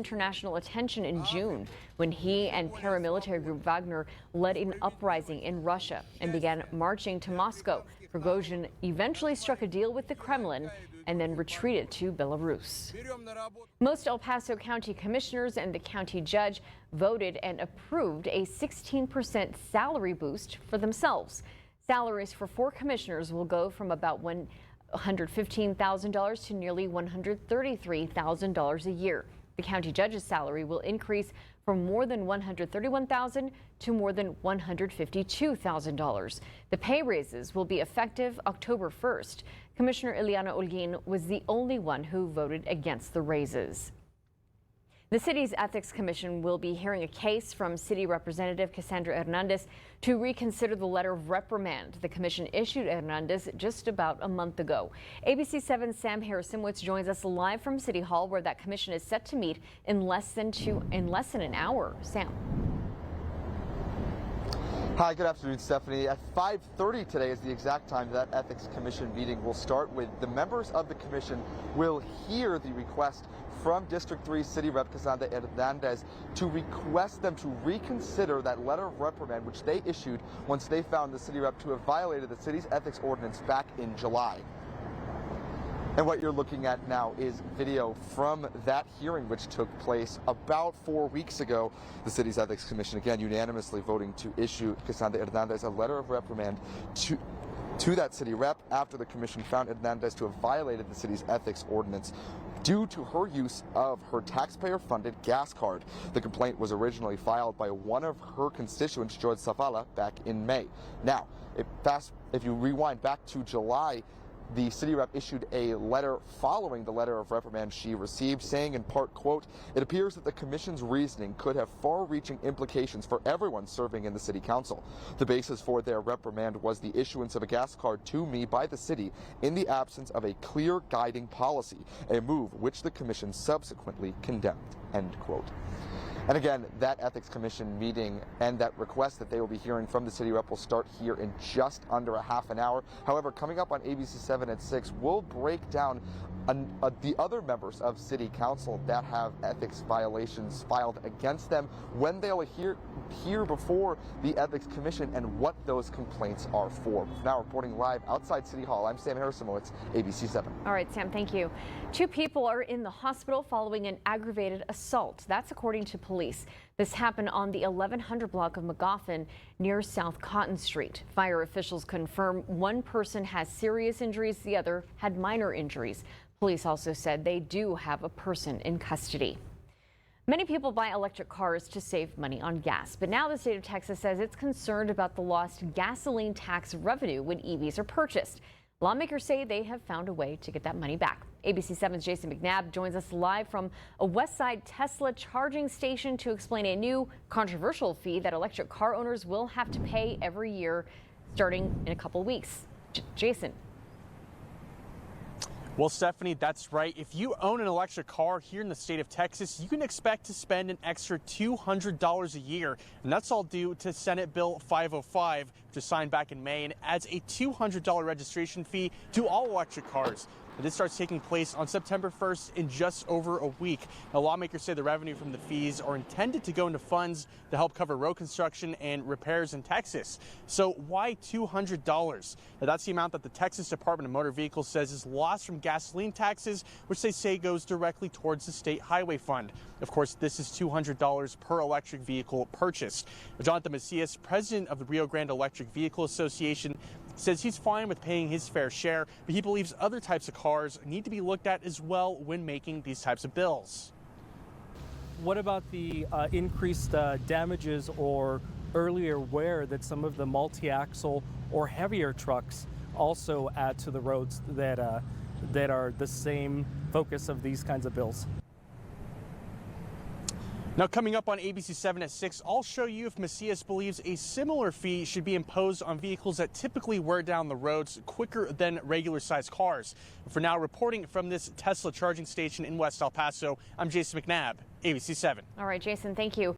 international attention in June when he and paramilitary group Wagner led an uprising in Russia and began marching to Moscow. Prigozhin eventually struck a deal with the Kremlin and then retreated to Belarus. Most El Paso County commissioners and the county judge voted and approved a 16% salary boost for themselves. Salaries for 4 commissioners will go from about $115,000 to nearly $133,000 a year. The county judge's salary will increase from more than $131,000 to more than $152,000. The pay raises will be effective October 1st. Commissioner Ileana Olguin was the only one who voted against the raises. The city's Ethics Commission will be hearing a case from City Representative Cassandra Hernandez to reconsider the letter of reprimand the commission issued Hernandez just about a month ago. ABC 7's Sam Harris-Simwitz joins us live from City Hall, where that commission is set to meet in less than an hour. Sam. Hi, good afternoon, Stephanie. At 5:30 today is the exact time that Ethics Commission meeting will start. With the members of the commission will hear the request from District 3 City Rep Cassandra Hernandez to request them to reconsider that letter of reprimand which they issued once they found the city rep to have violated the city's ethics ordinance back in July. And what you're looking at now is video from that hearing, which took place about 4 weeks ago. The city's Ethics Commission, again, unanimously voting to issue Cassandra Hernandez a letter of reprimand to that city rep after the commission found Hernandez to have violated the city's ethics ordinance due to her use of her taxpayer-funded gas card. The complaint was originally filed by one of her constituents, George Zavala, back in May. Now, if you rewind back to July, the city rep issued a letter following the letter of reprimand she received, saying in part, quote, "It appears that the commission's reasoning could have far-reaching implications for everyone serving in the city council. The basis for their reprimand was the issuance of a gas card to me by the city in the absence of a clear guiding policy, a move which the commission subsequently condemned," end quote. And again, that Ethics Commission meeting and that request that they will be hearing from the city rep will start here in just under a half an hour. However, coming up on ABC 7 at 6, we'll break down the other members of City Council that have ethics violations filed against them, when they'll hear before the Ethics Commission, and what those complaints are for. Now reporting live outside City Hall, I'm Sam Harris-Simwitz, ABC 7. All right, Sam, thank you. 2 people are in the hospital following an aggravated assault. That's according to police. This happened on the 1100 block of McGoffin near South Cotton Street. Fire officials confirm one person has serious injuries, the other had minor injuries. Police also said they do have a person in custody. Many people buy electric cars to save money on gas, but now the state of Texas says it's concerned about the lost gasoline tax revenue when EVs are purchased. Lawmakers say they have found a way to get that money back. ABC 7's Jason McNabb joins us live from a Westside Tesla charging station to explain a new controversial fee that electric car owners will have to pay every year starting in a couple weeks. Jason. Well, Stephanie, that's right. If you own an electric car here in the state of Texas, you can expect to spend an extra $200 a year. And that's all due to Senate Bill 505, which was signed back in May and adds a $200 registration fee to all electric cars. This starts taking place on September 1st in just over a week. Now, lawmakers say the revenue from the fees are intended to go into funds to help cover road construction and repairs in Texas. So why $200? Now, that's the amount that the Texas Department of Motor Vehicles says is lost from gasoline taxes, which they say goes directly towards the state highway fund. Of course, this is $200 per electric vehicle purchased. Jonathan Macias, president of the Rio Grande Electric Vehicle Association, says he's fine with paying his fair share, but he believes other types of cars need to be looked at as well when making these types of bills. What about the increased damages or earlier wear that some of the multi-axle or heavier trucks also add to the roads that are the same focus of these kinds of bills? Now, coming up on ABC 7 at 6, I'll show you if Macias believes a similar fee should be imposed on vehicles that typically wear down the roads quicker than regular-sized cars. For now, reporting from this Tesla charging station in West El Paso, I'm Jason McNabb, ABC 7. All right, Jason, thank you.